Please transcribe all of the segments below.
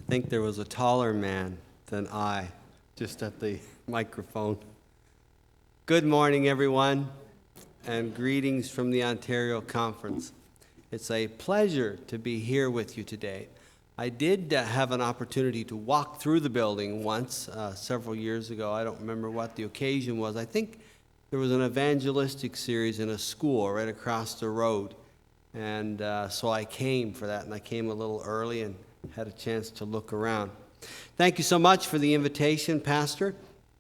think there was a taller man than I, just at the microphone. Good morning, everyone, and greetings from the Ontario Conference. It's a pleasure to be here with you today. I did have an opportunity to walk through the building once, several years ago. I don't remember what the occasion was. I think there was an evangelistic series in a school right across the road. And so I came for that, and I came a little early and had a chance to look around. Thank you so much for the invitation, Pastor.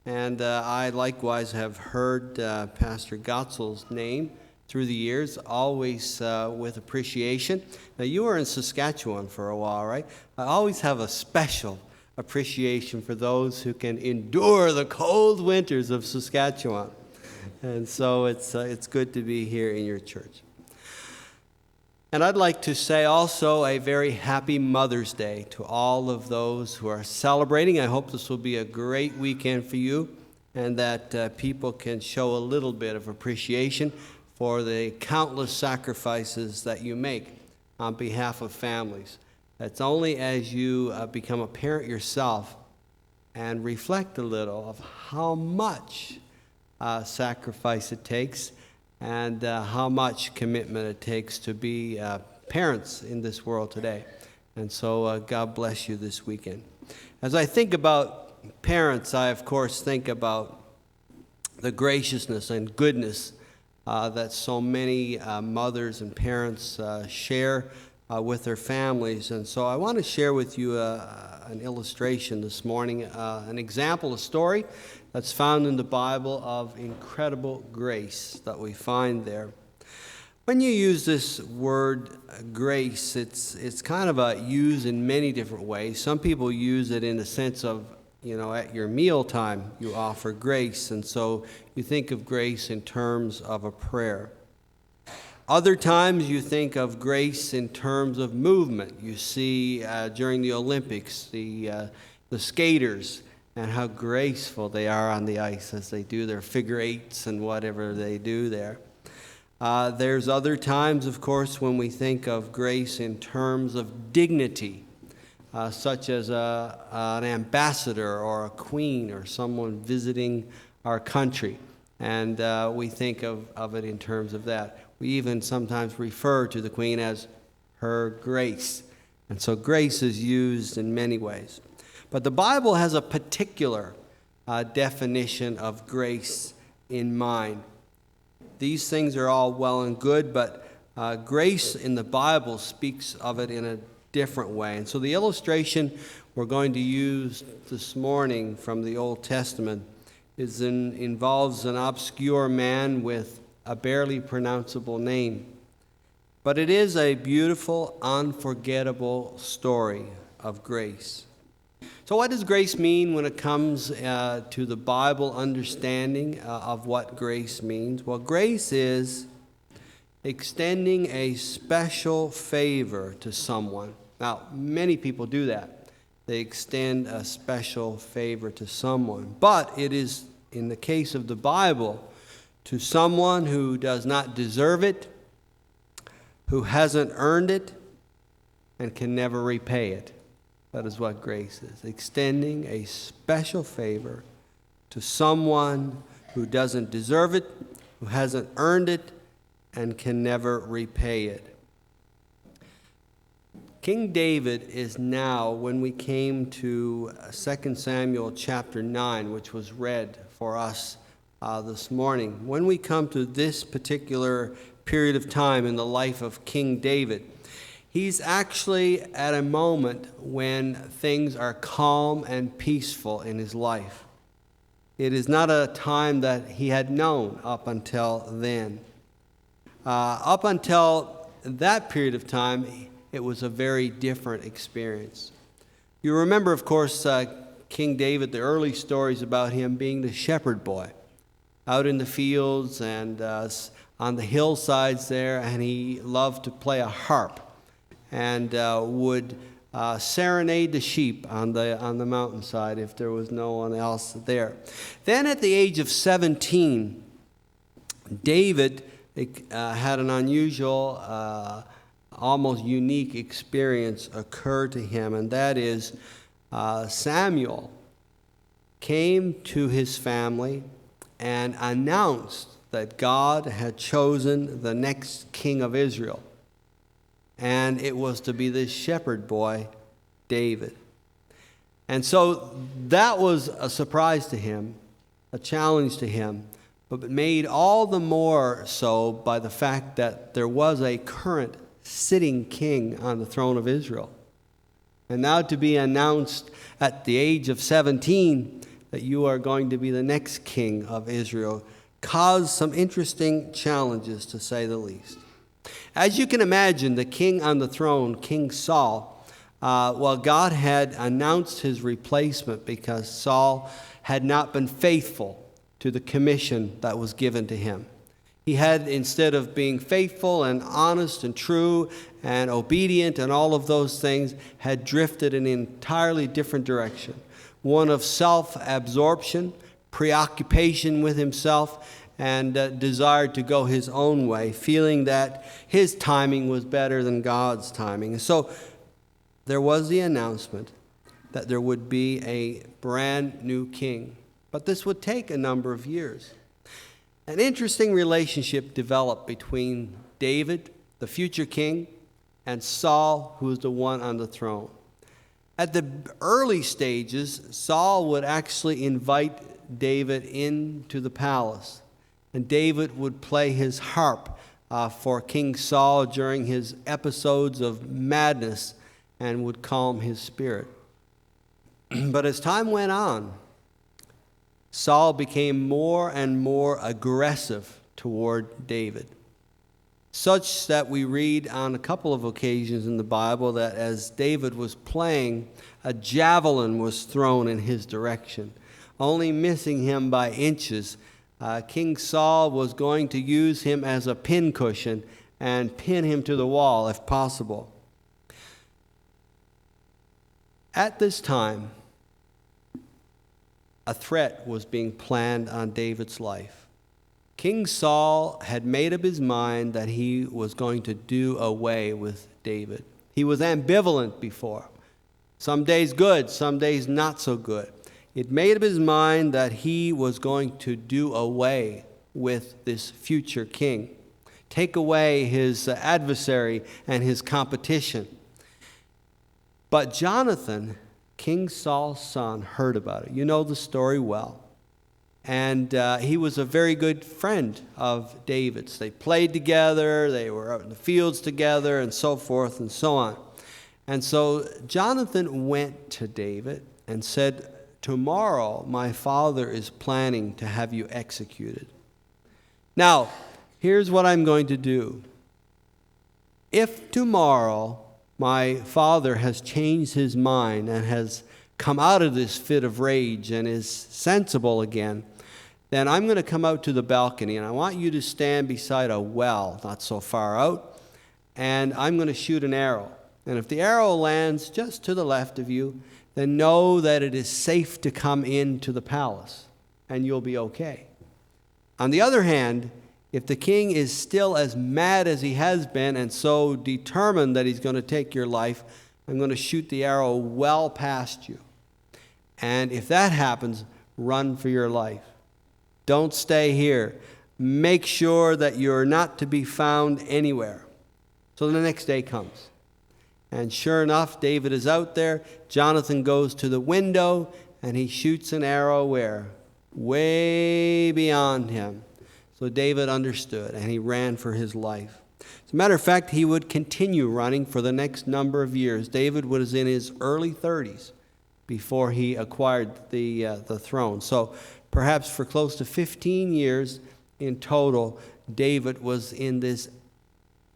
And I likewise have heard Pastor Gotzel's name through the years, always with appreciation. Now, you were in Saskatchewan for a while, right? I always have a special appreciation for those who can endure the cold winters of Saskatchewan. And so it's good to be here in your church. And I'd like to say also a very happy Mother's Day to all of those who are celebrating. I hope this will be a great weekend for you and that people can show a little bit of appreciation for the countless sacrifices that you make on behalf of families. It's only as you become a parent yourself and reflect a little of how much sacrifice it takes and how much commitment it takes to be parents in this world today. And so God bless you this weekend. As I think about parents, I of course think about the graciousness and goodness that so many mothers and parents share with their families. And so I want to share with you an illustration this morning, an example, a story that's found in the Bible of incredible grace that we find there. When you use this word grace, it's kind of used in many different ways. Some people use it in the sense of, at your mealtime you offer grace, and so you think of grace in terms of a prayer. Other times you think of grace in terms of movement. You see during the Olympics the skaters and how graceful they are on the ice as they do their figure eights and whatever they do there. There's other times, of course, when we think of grace in terms of dignity, such as an ambassador or a queen or someone visiting our country. And we think of it in terms of that. We even sometimes refer to the queen as Her Grace. And so grace is used in many ways. But the Bible has a particular definition of grace in mind. These things are all well and good, but grace in the Bible speaks of it in a different way. And so the illustration we're going to use this morning from the Old Testament involves an obscure man with a barely pronounceable name. But it is a beautiful, unforgettable story of grace. So what does grace mean when it comes to the Bible understanding of what grace means? Well, grace is extending a special favor to someone. Now, many people do that. They extend a special favor to someone. But it is, in the case of the Bible, to someone who does not deserve it, who hasn't earned it, and can never repay it. That is what grace is, extending a special favor to someone who doesn't deserve it, who hasn't earned it, and can never repay it. King David is now, when we came to 2 Samuel chapter 9, which was read for us this morning, when we come to this particular period of time in the life of King David, he's actually at a moment when things are calm and peaceful in his life. It is not a time that he had known up until then. Up until that period of time, it was a very different experience. You remember, of course, King David, the early stories about him being the shepherd boy out in the fields and on the hillsides there, and he loved to play a harp and would serenade the sheep on the mountainside if there was no one else there. Then at the age of 17, David had an unusual almost unique experience occur to him, and that is Samuel came to his family and announced that God had chosen the next king of Israel. And it was to be this shepherd boy, David. And so that was a surprise to him, a challenge to him, but made all the more so by the fact that there was a current sitting king on the throne of Israel. And now to be announced at the age of 17 that you are going to be the next king of Israel caused some interesting challenges, to say the least. As you can imagine, the king on the throne, King Saul, God had announced his replacement because Saul had not been faithful to the commission that was given to him. He had, instead of being faithful and honest and true and obedient and all of those things, had drifted in an entirely different direction. One of self-absorption, preoccupation with himself, and desired to go his own way, feeling that his timing was better than God's timing. And so there was the announcement that there would be a brand new king. But this would take a number of years. An interesting relationship developed between David, the future king, and Saul, who was the one on the throne. At the early stages, Saul would actually invite David into the palace, and David would play his harp for King Saul during his episodes of madness and would calm his spirit. But as time went on, Saul became more and more aggressive toward David, such that we read on a couple of occasions in the Bible that as David was playing, a javelin was thrown in his direction, only missing him by inches. King Saul was going to use him as a pincushion and pin him to the wall if possible. At this time, a threat was being planned on David's life. King Saul had made up his mind that he was going to do away with David. He was ambivalent before. Some days good, some days not so good. It made up his mind that he was going to do away with this future king, take away his adversary and his competition. But Jonathan, King Saul's son, heard about it. You know the story well. And he was a very good friend of David's. They played together, they were out in the fields together, and so forth and so on. And so Jonathan went to David and said, "Tomorrow my father is planning to have you executed. Now, here's what I'm going to do. If tomorrow my father has changed his mind and has come out of this fit of rage and is sensible again, then I'm going to come out to the balcony, and I want you to stand beside a well not so far out, and I'm going to shoot an arrow. And if the arrow lands just to the left of you, then know that it is safe to come into the palace, and you'll be okay. On the other hand, if the king is still as mad as he has been and so determined that he's going to take your life, I'm going to shoot the arrow well past you. And if that happens, run for your life. Don't stay here. Make sure that you're not to be found anywhere." So the next day comes. And sure enough, David is out there. Jonathan goes to the window, and he shoots an arrow where? Way beyond him. So David understood, and he ran for his life. As a matter of fact, he would continue running for the next number of years. David was in his early 30s before he acquired the throne. So perhaps for close to 15 years in total, David was in this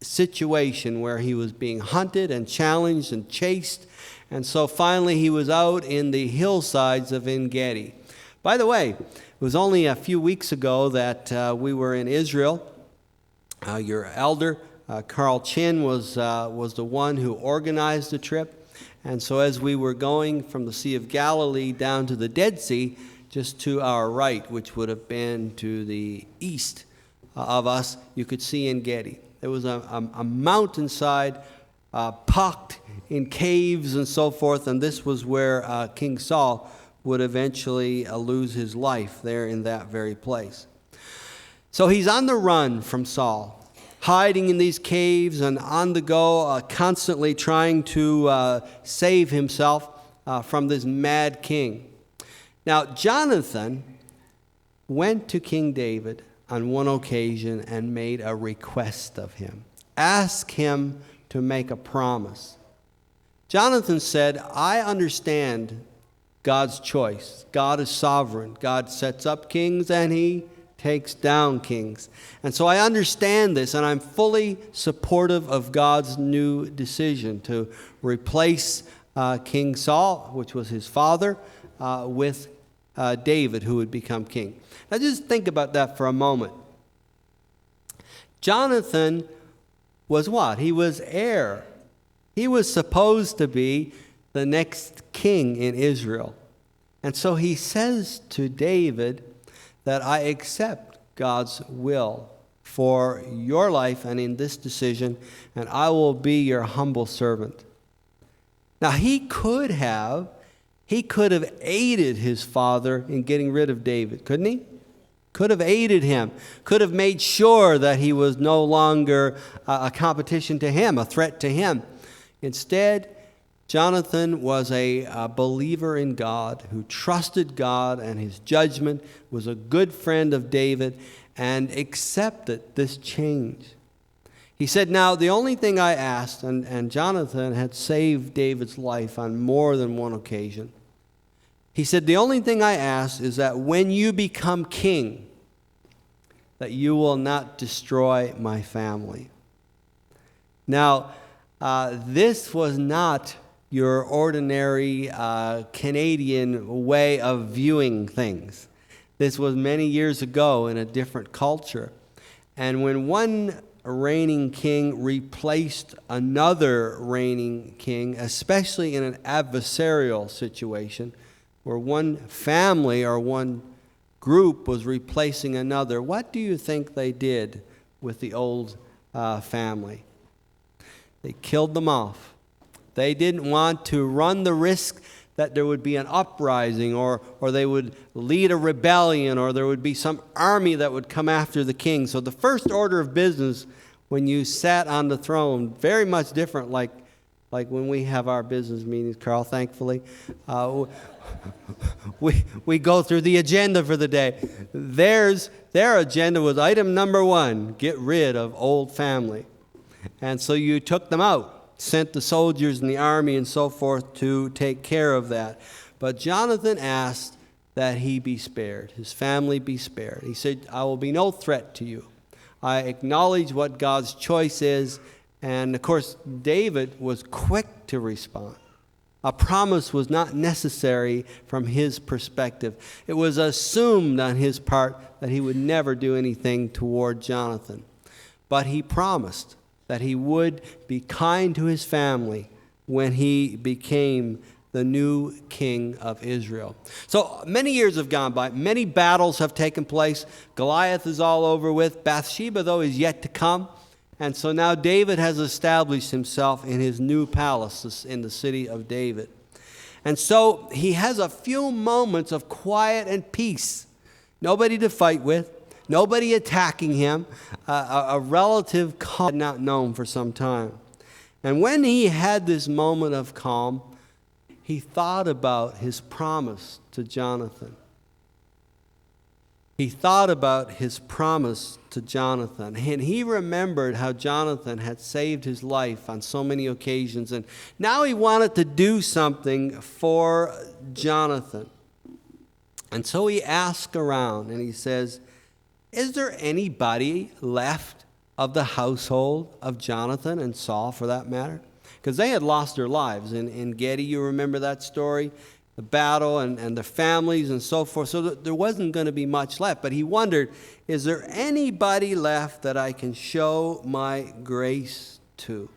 situation where he was being hunted and challenged and chased. And so finally he was out in the hillsides of En-Gedi. By the way, it was only a few weeks ago that we were in Israel. Your elder, Carl Chin, was the one who organized the trip. And so as we were going from the Sea of Galilee down to the Dead Sea, just to our right, which would have been to the east of us, you could see En-Gedi. There was a mountainside pucked in caves and so forth, and this was where King Saul would eventually lose his life there in that very place. So he's on the run from Saul, hiding in these caves and on the go, constantly trying to save himself from this mad king. Now, Jonathan went to King David on one occasion and made a request of him. Ask him to make a promise. Jonathan said, I understand God's choice. God is sovereign. God sets up kings and he takes down kings. And so I understand this, and I'm fully supportive of God's new decision to replace King Saul, which was his father, with David, who would become king. Now just think about that for a moment. Jonathan was what? He was heir. He was supposed to be the next king in Israel. And so he says to David that I accept God's will for your life and in this decision, and I will be your humble servant. Now he could have aided his father in getting rid of David, couldn't he? Could have aided him, could have made sure that he was no longer a competition to him, a threat to him. Instead, Jonathan was a believer in God who trusted God and his judgment, was a good friend of David, and accepted this change. He said, now, the only thing I asked, and Jonathan had saved David's life on more than one occasion. He said, the only thing I ask is that when you become king, that you will not destroy my family. Now, this was not your ordinary Canadian way of viewing things. This was many years ago in a different culture. And when one reigning king replaced another reigning king, especially in an adversarial situation, where one family or one group was replacing another, what do you think they did with the old family? They killed them off. They didn't want to run the risk that there would be an uprising or they would lead a rebellion or there would be some army that would come after the king. So the first order of business when you sat on the throne, very much different like when we have our business meetings, Carl, thankfully. We go through the agenda for the day. Their agenda was item number 1, get rid of old family. And so you took them out, sent the soldiers and the army and so forth to take care of that. But Jonathan asked that he be spared, his family be spared. He said, I will be no threat to you. I acknowledge what God's choice is. And of course, David was quick to respond. A promise was not necessary from his perspective. It was assumed on his part that he would never do anything toward Jonathan. But he promised that he would be kind to his family when he became the new king of Israel. So many years have gone by. Many battles have taken place. Goliath is all over with. Bathsheba, though, is yet to come. And so now David has established himself in his new palace in the city of David. And so he has a few moments of quiet and peace. Nobody to fight with. Nobody attacking him. A relative calm not known for some time. And when he had this moment of calm, he thought about his promise to Jonathan. He thought about his promise to Jonathan. And he remembered how Jonathan had saved his life on so many occasions. And now he wanted to do something for Jonathan. And so he asked around and he says, is there anybody left of the household of Jonathan and Saul, for that matter? Because they had lost their lives. In Gedi, you remember that story? The battle and the families and so forth. So there wasn't going to be much left. But he wondered, is there anybody left that I can show my grace to?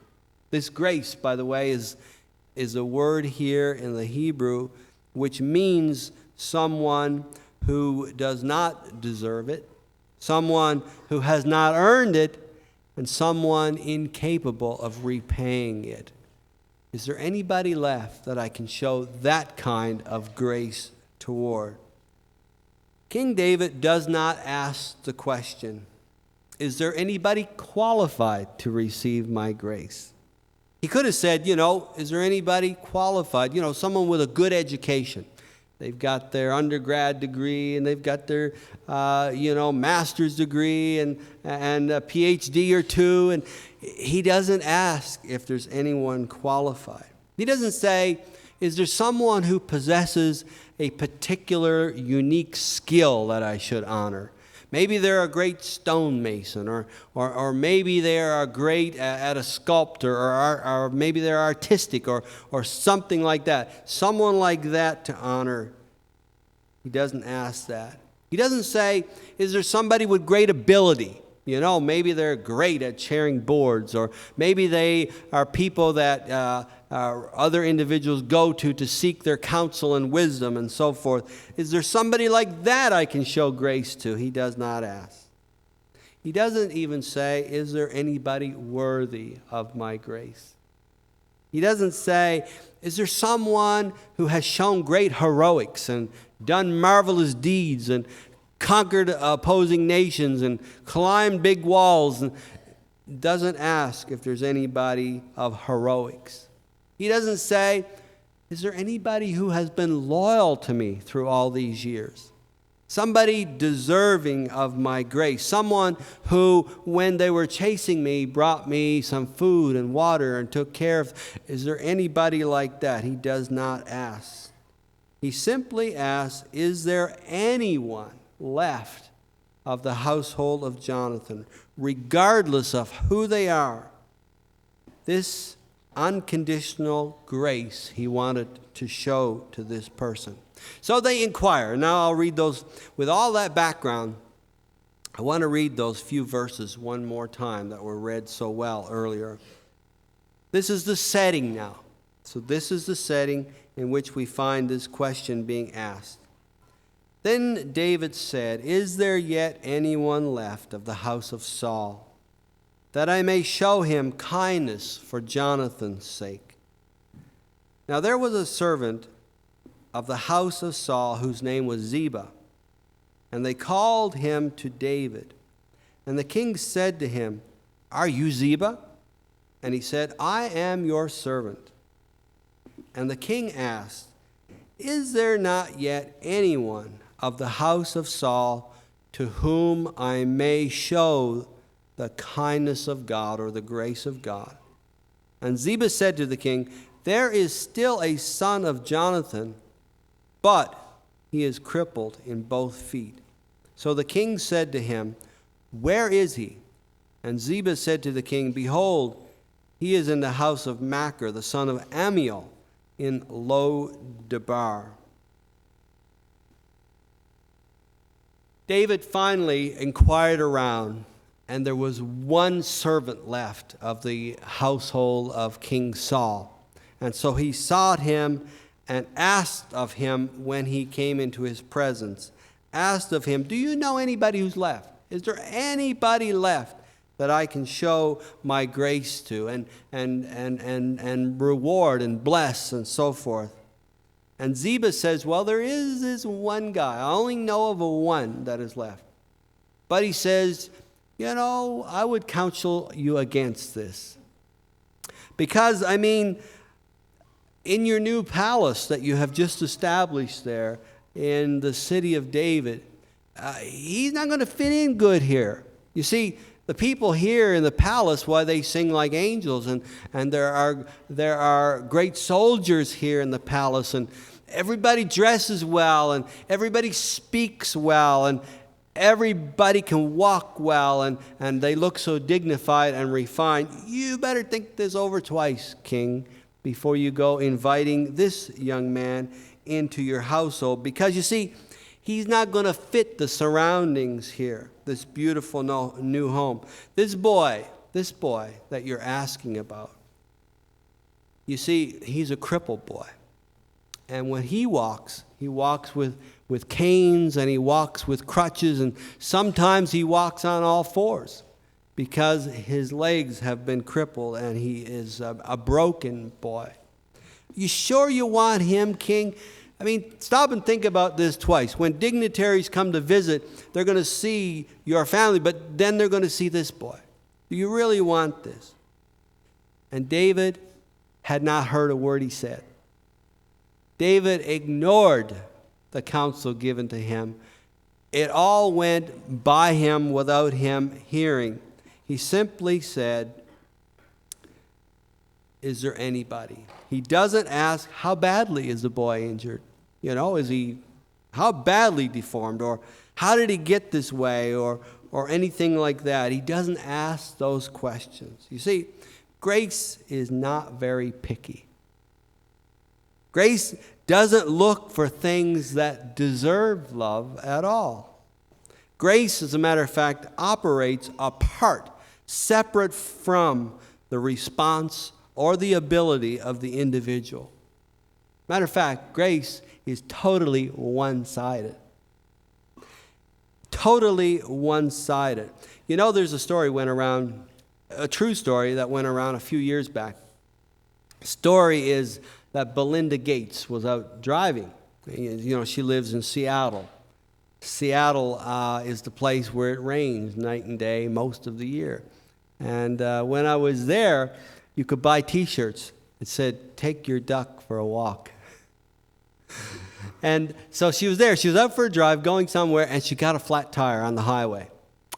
This grace, by the way, is a word here in the Hebrew which means someone who does not deserve it, someone who has not earned it, and someone incapable of repaying it. Is there anybody left that I can show that kind of grace toward? King David does not ask the question, is there anybody qualified to receive my grace? He could have said, is there anybody qualified? Someone with a good education. They've got their undergrad degree and they've got their, master's degree and a PhD or two. And he doesn't ask if there's anyone qualified. He doesn't say, is there someone who possesses a particular unique skill that I should honor? Maybe they're a great stonemason, or maybe they are great at a sculptor, or maybe they're artistic, or something like that. Someone like that to honor. He doesn't ask that. He doesn't say, is there somebody with great ability? Maybe they're great at chairing boards, or maybe they are people that other individuals go to seek their counsel and wisdom and so forth. Is there somebody like that I can show grace to? He does not ask. He doesn't even say, is there anybody worthy of my grace? He doesn't say, is there someone who has shown great heroics and done marvelous deeds and conquered opposing nations and climbed big walls? And doesn't ask if there's anybody of heroics. He doesn't say, is there anybody who has been loyal to me through all these years? Somebody deserving of my grace. Someone who, when they were chasing me, brought me some food and water and took care of. Is there anybody like that? He does not ask. He simply asks, is there anyone left of the household of Jonathan, regardless of who they are? This unconditional grace he wanted to show to this person. So they inquire. Now I'll read those. With all that background, I want to read those few verses one more time that were read so well earlier. This is the setting now. So this is the setting in which we find this question being asked. Then David said, is there yet anyone left of the house of Saul, that I may show him kindness for Jonathan's sake? Now there was a servant of the house of Saul whose name was Ziba, and they called him to David. And the king said to him, are you Ziba? And he said, I am your servant. And the king asked, is there not yet anyone of the house of Saul to whom I may show the kindness of God or the grace of God? And Ziba said to the king, there is still a son of Jonathan, but he is crippled in both feet. So the king said to him, where is he? And Ziba said to the king, behold, he is in the house of Machir, the son of Ammiel, in Lo-debar. David finally inquired around, and there was one servant left of the household of King Saul. And so he sought him and asked of him when he came into his presence, asked of him, do you know anybody who's left? Is there anybody left that I can show my grace to and reward and bless and so forth? And Ziba says, well, there is this one guy. I only know of a one that is left. But he says, I would counsel you against this. Because, in your new palace that you have just established there in the city of David, he's not going to fit in good here. You see, the people here in the palace, why they sing like angels, and there are great soldiers here in the palace, and everybody dresses well, and everybody speaks well, and everybody can walk well, and they look so dignified and refined. You better think this over twice, king, before you go inviting this young man into your household, because you see, he's not going to fit the surroundings here, this beautiful new home. This boy that you're asking about, you see, he's a crippled boy. And when he walks with canes, and he walks with crutches, and sometimes he walks on all fours. because his legs have been crippled and he is a broken boy. You sure you want him, king? I mean, stop and think about this twice. When dignitaries come to visit, they're going to see your family, but then they're going to see this boy. Do you really want this? And David had not heard a word he said. David ignored the counsel given to him. It all went by him without him hearing. He simply said, "Is there anybody?" He doesn't ask, how badly is the boy injured? Is he, how badly deformed? Or how did he get this way? Or anything like that. He doesn't ask those questions. You see, grace is not very picky. Grace doesn't look for things that deserve love at all. Grace, as a matter of fact, operates apart, separate from the response or the ability of the individual. Matter of fact, grace is totally one-sided. Totally one-sided. There's a story went around, a true story that went around a few years back. The story is that Belinda Gates was out driving. She lives in Seattle. Seattle is the place where it rains night and day most of the year. And when I was there, you could buy T-shirts. It said, "Take your duck for a walk." And so she was there. She was out for a drive, going somewhere, and she got a flat tire on the highway.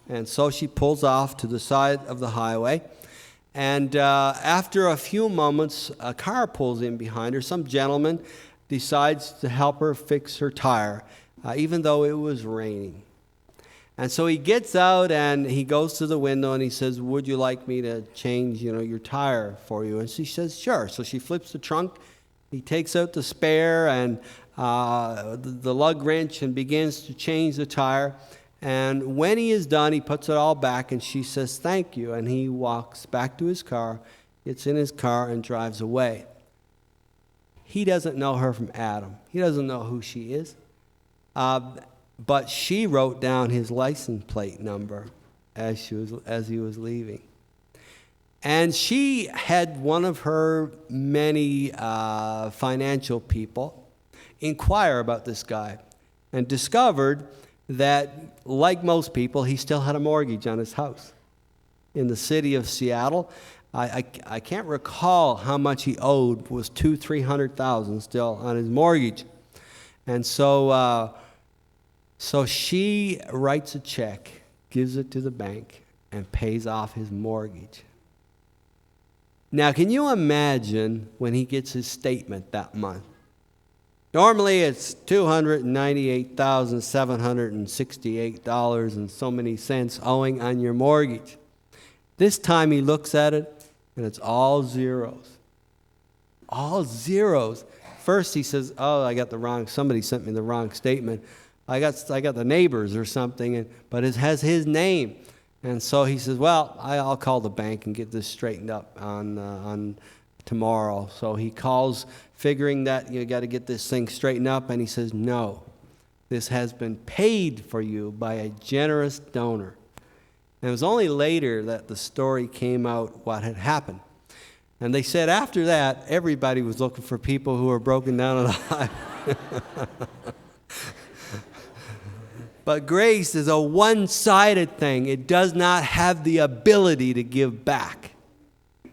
And so she pulls off to the side of the highway. And after a few moments, a car pulls in behind her. Some gentleman decides to help her fix her tire, even though it was raining. And so he gets out and he goes to the window and he says, "Would you like me to change, your tire for you?" And she says, "Sure." So she flips the trunk. He takes out the spare and the lug wrench and begins to change the tire. And when he is done, he puts it all back and she says, "Thank you." And he walks back to his car, gets in his car and drives away. He doesn't know her from Adam. He doesn't know who she is. But she wrote down his license plate number as he was leaving. And she had one of her many financial people inquire about this guy and discovered that, like most people, he still had a mortgage on his house in the city of Seattle. I can't recall how much he owed. It was $200,000-300,000 still on his mortgage. And so she writes a check, gives it to the bank, and pays off his mortgage. Now, can you imagine when he gets his statement that month? Normally, it's $298,768 and so many cents owing on your mortgage. This time he looks at it, and it's all zeros. All zeros. First he says, somebody sent me the wrong statement. I got the neighbors or something, but it has his name. And so he says, "Well, I'll call the bank and get this straightened up on tomorrow." So he calls, figuring that you got to get this thing straightened up, and he says, "No, this has been paid for you by a generous donor." And it was only later that the story came out what had happened. And they said after that, everybody was looking for people who were broken down on the highway. But grace is a one-sided thing. It does not have the ability to give back.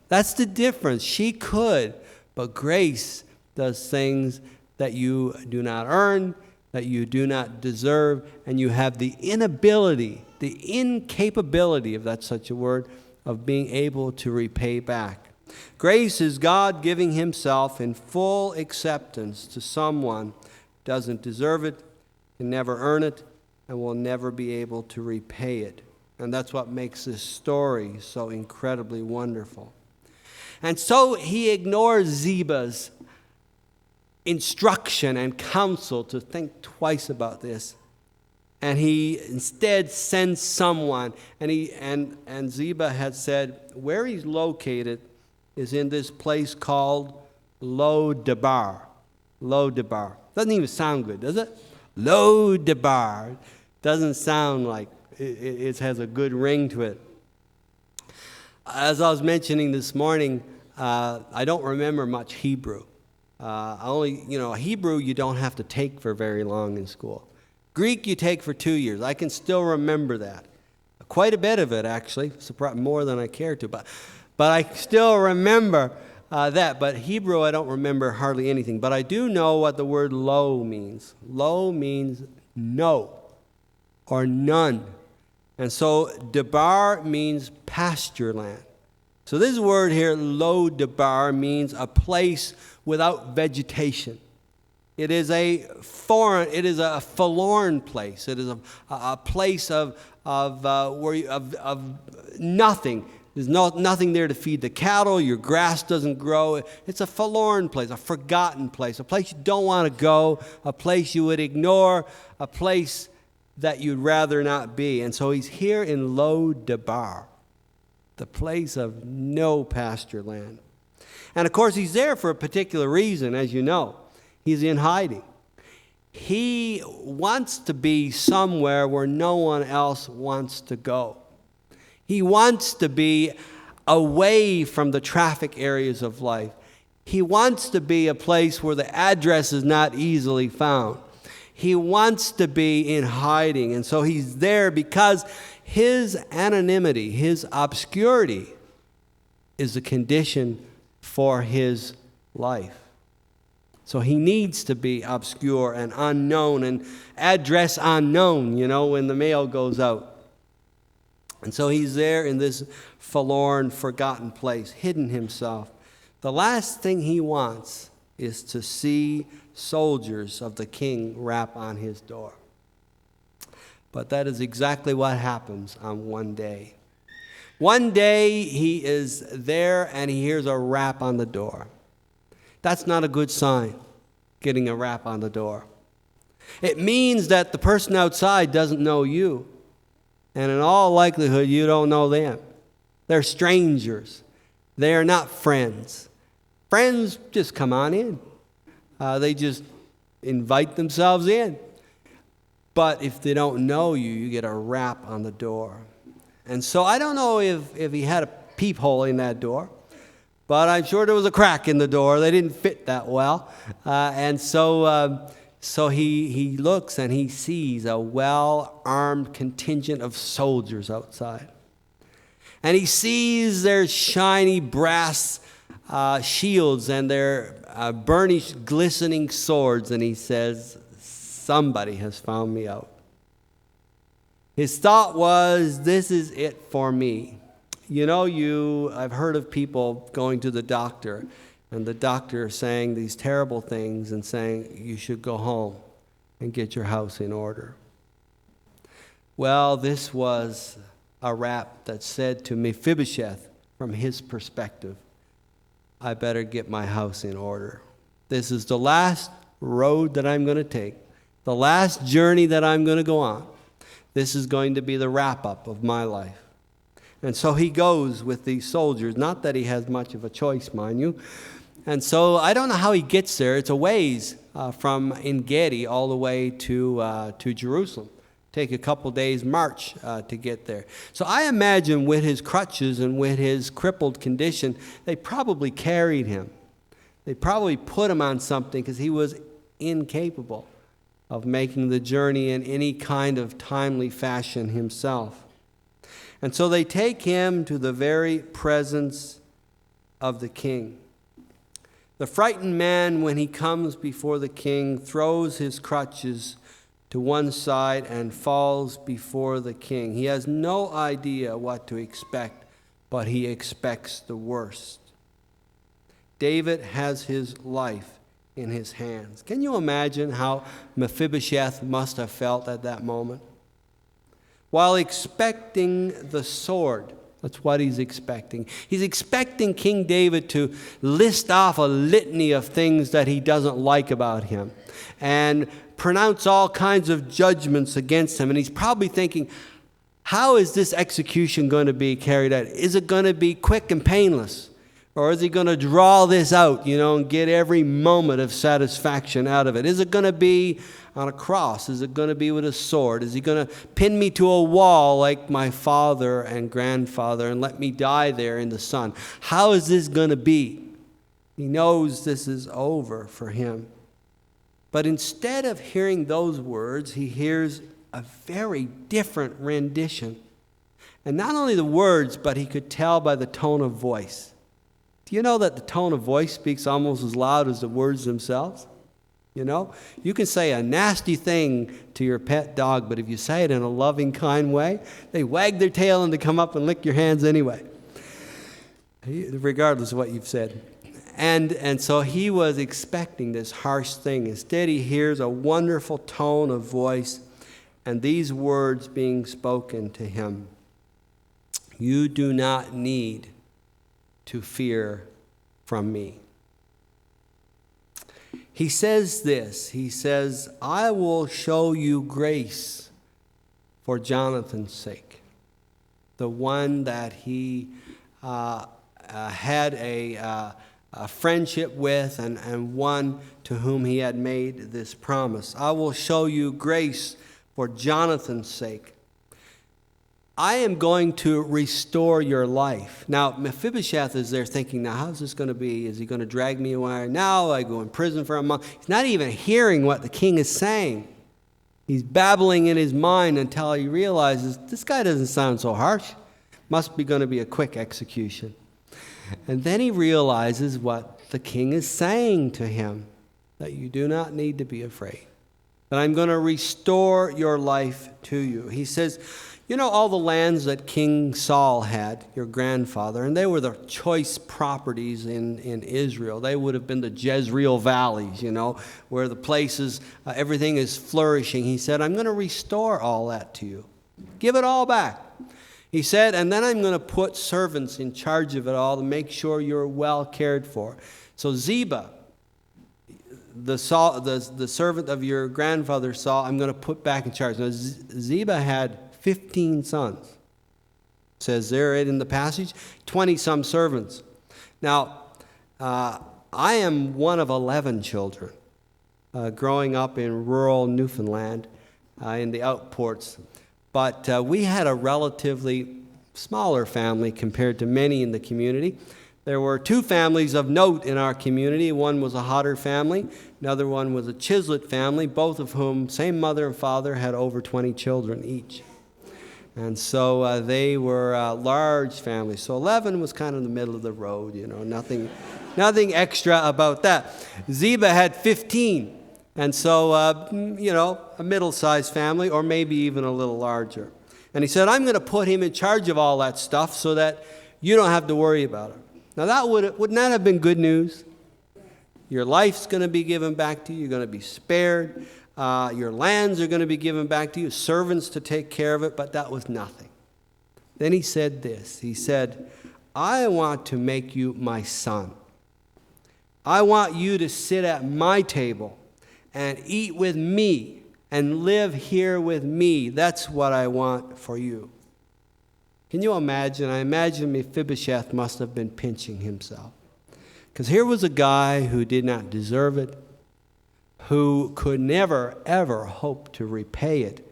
That's the difference. She could, but grace does things that you do not earn, that you do not deserve, and you have the inability, the incapability, if that's such a word, of being able to repay back. Grace is God giving himself in full acceptance to someone who doesn't deserve it, can never earn it, and will never be able to repay it. And that's what makes this story so incredibly wonderful. And so he ignores Ziba's instruction and counsel to think twice about this. And he instead sends someone. And Ziba had said where he's located is in this place called Lo-Debar. Lo-Debar. Doesn't even sound good, does it? Lo-Debar. Doesn't sound like it has a good ring to it. As I was mentioning this morning, I don't remember much Hebrew. Hebrew you don't have to take for very long in school. Greek you take for 2 years. I can still remember that. Quite a bit of it, actually, more than I care to. But I still remember that. But Hebrew, I don't remember hardly anything. But I do know what the word lo means. Lo means no or none. And so debar means pasture land. So this word here, lo debar, means a place without vegetation. It is a forlorn place. It is a place of nothing. There's nothing there to feed the cattle. Your grass doesn't grow. It's a forlorn place, a forgotten place, a place you don't want to go, a place you would ignore, a place that you'd rather not be. And so he's here in Lo Debar, the place of no pasture land. And of course, he's there for a particular reason, as you know. He's in hiding. He wants to be somewhere where no one else wants to go. He wants to be away from the traffic areas of life. He wants to be a place where the address is not easily found. He wants to be in hiding. And so he's there because his anonymity, his obscurity, is the condition for his life. So he needs to be obscure and unknown and address unknown, when the mail goes out. And so he's there in this forlorn, forgotten place, hidden himself. The last thing he wants is to see soldiers of the king rap on his door. But that is exactly what happens on one day. One day he is there and he hears a rap on the door. That's not a good sign, getting a rap on the door. It means that the person outside doesn't know you. And in all likelihood, you don't know them. They're strangers. They are not friends. Friends just come on in. They just invite themselves in. But if they don't know you, you get a rap on the door. And so I don't know if he had a peephole in that door, but I'm sure there was a crack in the door. They didn't fit that well. And so he looks and he sees a well-armed contingent of soldiers outside. And he sees their shiny brass shields and their burnished, glistening swords. And he says, somebody has found me out. His thought was, this is it for me. I've heard of people going to the doctor and the doctor saying these terrible things and saying, you should go home and get your house in order. Well, this was a rap that said to Mephibosheth, from his perspective, I better get my house in order. This is the last road that I'm going to take, the last journey that I'm going to go on. This is going to be the wrap-up of my life. And so he goes with these soldiers, not that he has much of a choice, mind you. And so I don't know how he gets there. It's a ways from En-Gedi all the way to Jerusalem. Take a couple days march to get there. So I imagine with his crutches and with his crippled condition, they probably carried him. They probably put him on something because he was incapable of making the journey in any kind of timely fashion himself. And so they take him to the very presence of the king. The frightened man, when he comes before the king, throws his crutches to one side and falls before the king. He has no idea what to expect, but he expects the worst. David has his life in his hands. Can you imagine how Mephibosheth must have felt at that moment? While expecting the sword, that's what he's expecting. He's expecting King David to list off a litany of things that he doesn't like about him and pronounce all kinds of judgments against him. And he's probably thinking, how is this execution going to be carried out? Is it going to be quick and painless? Or is he going to draw this out, and get every moment of satisfaction out of it? Is it going to be on a cross? Is it going to be with a sword? Is he going to pin me to a wall like my father and grandfather and let me die there in the sun? How is this going to be? He knows this is over for him. But instead of hearing those words, he hears a very different rendition. And not only the words, but he could tell by the tone of voice. Do you know that the tone of voice speaks almost as loud as the words themselves? You can say a nasty thing to your pet dog, but if you say it in a loving, kind way, they wag their tail and they come up and lick your hands anyway, regardless of what you've said. And so he was expecting this harsh thing. Instead, he hears a wonderful tone of voice and these words being spoken to him. You do not need to fear from me. He says this. He says, I will show you grace for Jonathan's sake. The one that he had a friendship with and one to whom he had made this promise. I will show you grace for Jonathan's sake. I am going to restore your life. Now, Mephibosheth is there thinking, now how's this going to be? Is he going to drag me away? Now I go in prison for a month. He's not even hearing what the king is saying. He's babbling in his mind until he realizes, this guy doesn't sound so harsh. Must be going to be a quick execution. And then he realizes what the king is saying to him, that you do not need to be afraid, that I'm going to restore your life to you. He says, all the lands that King Saul had, your grandfather, and they were the choice properties in Israel. They would have been the Jezreel valleys, where the places, everything is flourishing. He said, I'm going to restore all that to you. Give it all back. He said, and then I'm going to put servants in charge of it all to make sure you're well cared for. So Ziba, the servant of your grandfather Saul, I'm going to put back in charge. Now, Ziba had 15 sons. It says there in the passage, 20-some servants. Now, I am one of 11 children growing up in rural Newfoundland in the outports. But we had a relatively smaller family compared to many in the community. There were two families of note in our community. One was a Hodder family. Another one was a Chislett family, both of whom, same mother and father, had over 20 children each. And so they were large families. So 11 was kind of in the middle of the road, nothing extra about that. Ziba had 15. And so, a middle-sized family, or maybe even a little larger. And he said, I'm going to put him in charge of all that stuff so that you don't have to worry about it. Now, that wouldn't that have been good news? Your life's going to be given back to you. You're going to be spared. Your lands are going to be given back to you. Servants to take care of it. But that was nothing. Then he said this. He said, I want to make you my son. I want you to sit at my table and eat with me and live here with me. That's what I want for you. Can you imagine? I imagine Mephibosheth must have been pinching himself. Because here was a guy who did not deserve it, who could never, ever hope to repay it,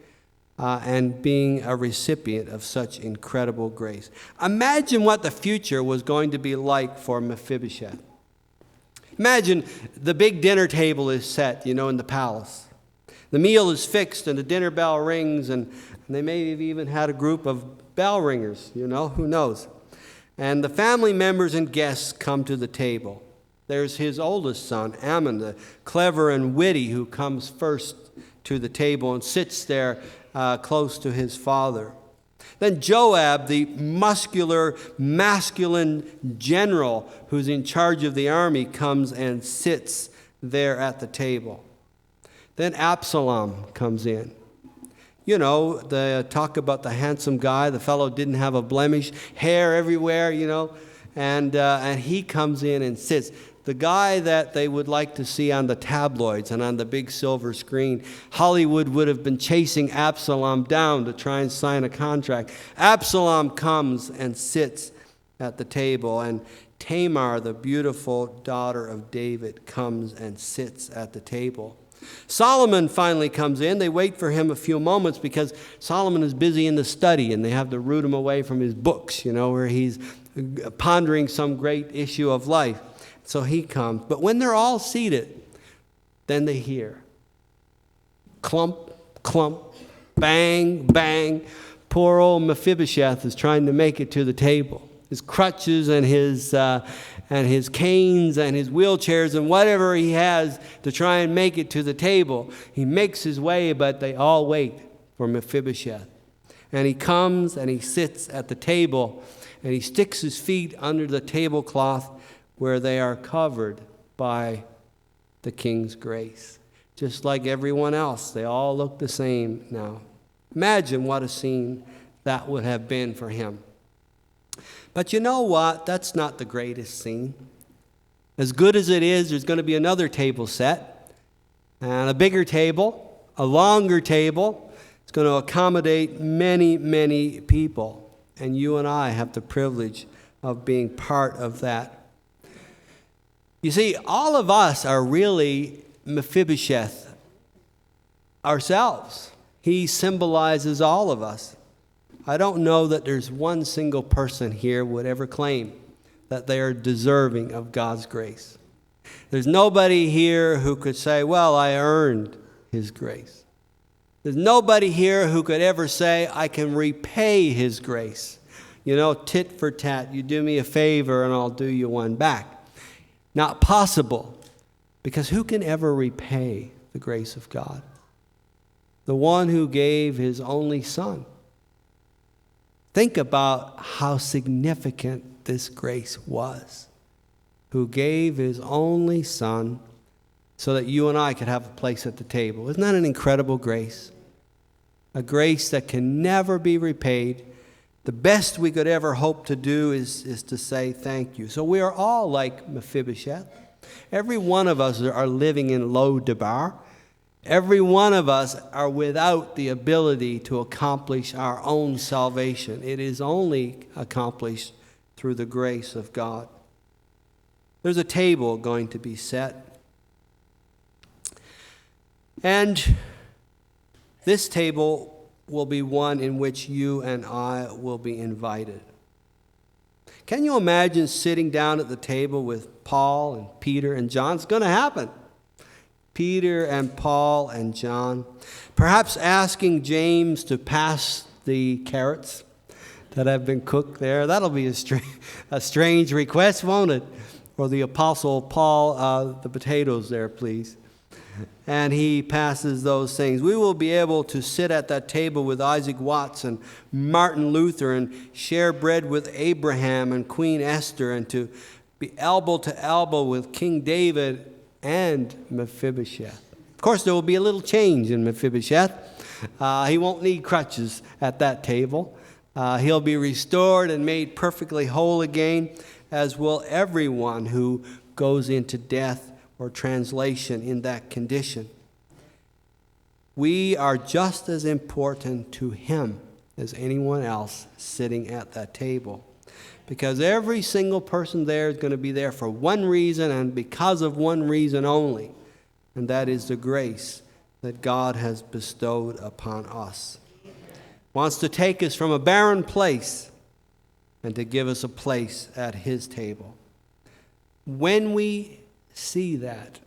and being a recipient of such incredible grace. Imagine what the future was going to be like for Mephibosheth. Imagine the big dinner table is set, in the palace. The meal is fixed and the dinner bell rings, and they may have even had a group of bell ringers, who knows. And the family members and guests come to the table. There's his oldest son, Ammon, the clever and witty, who comes first to the table and sits there close to his father. Then Joab, the muscular, masculine general who's in charge of the army, comes and sits there at the table. Then Absalom comes in. They talk about the handsome guy. The fellow didn't have a blemish, hair everywhere, and he comes in and sits. The guy that they would like to see on the tabloids and on the big silver screen. Hollywood would have been chasing Absalom down to try and sign a contract. Absalom comes and sits at the table, and Tamar, the beautiful daughter of David, comes and sits at the table. Solomon finally comes in. They wait for him a few moments because Solomon is busy in the study, and they have to root him away from his books, where he's pondering some great issue of life. So he comes. But when they're all seated, then they hear clump, clump, bang, bang. Poor old Mephibosheth is trying to make it to the table. His crutches and his canes and his wheelchairs and whatever he has to try and make it to the table. He makes his way, but they all wait for Mephibosheth. And he comes and he sits at the table, and he sticks his feet under the tablecloth where they are covered by the king's grace. Just like everyone else, they all look the same now. Imagine what a scene that would have been for him. But you know what? That's not the greatest scene. As good as it is, there's going to be another table set, and a bigger table, a longer table. It's going to accommodate many, many people. And you and I have the privilege of being part of that. You see, all of us are really Mephibosheth ourselves. He symbolizes all of us. I don't know that there's one single person here would ever claim that they are deserving of God's grace. There's nobody here who could say, well, I earned His grace. There's nobody here who could ever say, I can repay His grace. Tit for tat, you do me a favor and I'll do you one back. Not possible, because who can ever repay the grace of God? The one who gave His only Son. Think about how significant this grace was. Who gave His only Son so that you and I could have a place at the table. Isn't that an incredible grace? A grace that can never be repaid. The best we could ever hope to do is to say thank you. So we are all like Mephibosheth. Every one of us are living in Lo-debar. Every one of us are without the ability to accomplish our own salvation. It is only accomplished through the grace of God. There's a table going to be set. And this table will be one in which you and I will be invited. Can you imagine sitting down at the table with Paul and Peter and John? It's going to happen. Peter and Paul and John. Perhaps asking James to pass the carrots that have been cooked there. That'll be a strange request, won't it? Or the Apostle Paul, the potatoes there, please. And he passes those things. We will be able to sit at that table with Isaac Watts and Martin Luther and share bread with Abraham and Queen Esther, and to be elbow to elbow with King David and Mephibosheth. Of course, there will be a little change in Mephibosheth. He won't need crutches at that table. He'll be restored and made perfectly whole again, as will everyone who goes into death or translation in that condition. We are just as important to Him as anyone else sitting at that table. Because every single person there is going to be there for one reason and because of one reason only. And that is the grace that God has bestowed upon us. Wants to take us from a barren place and to give us a place at His table. When we see that,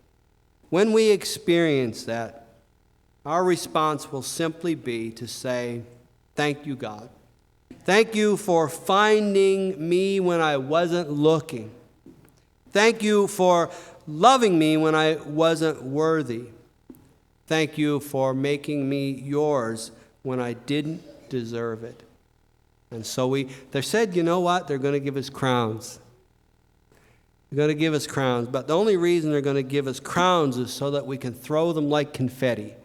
when we experience that, our response will simply be to say, thank you, God. Thank you for finding me when I wasn't looking. Thank you for loving me when I wasn't worthy. Thank you for making me yours when I didn't deserve it. And so they said, you know what? They're going to give us crowns. They're going to give us crowns. But the only reason they're going to give us crowns is so that we can throw them like confetti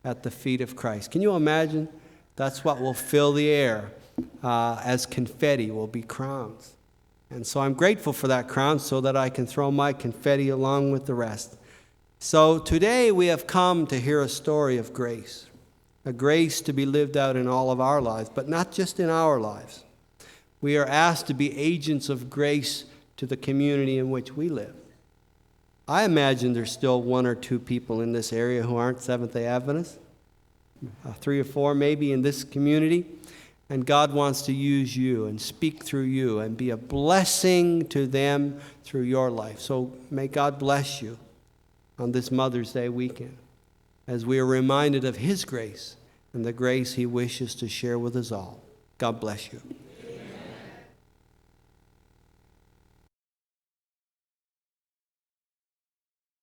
at the feet of Christ. Can you imagine? That's what will fill the air. As confetti will be crowns. And so I'm grateful for that crown so that I can throw my confetti along with the rest. So today we have come to hear a story of grace. A grace to be lived out in all of our lives, but not just in our lives. We are asked to be agents of grace to the community in which we live. I imagine there's still 1 or 2 people in this area who aren't Seventh-day Adventists, 3 or 4 maybe in this community, and God wants to use you and speak through you and be a blessing to them through your life. So may God bless you on this Mother's Day weekend as we are reminded of His grace and the grace He wishes to share with us all. God bless you.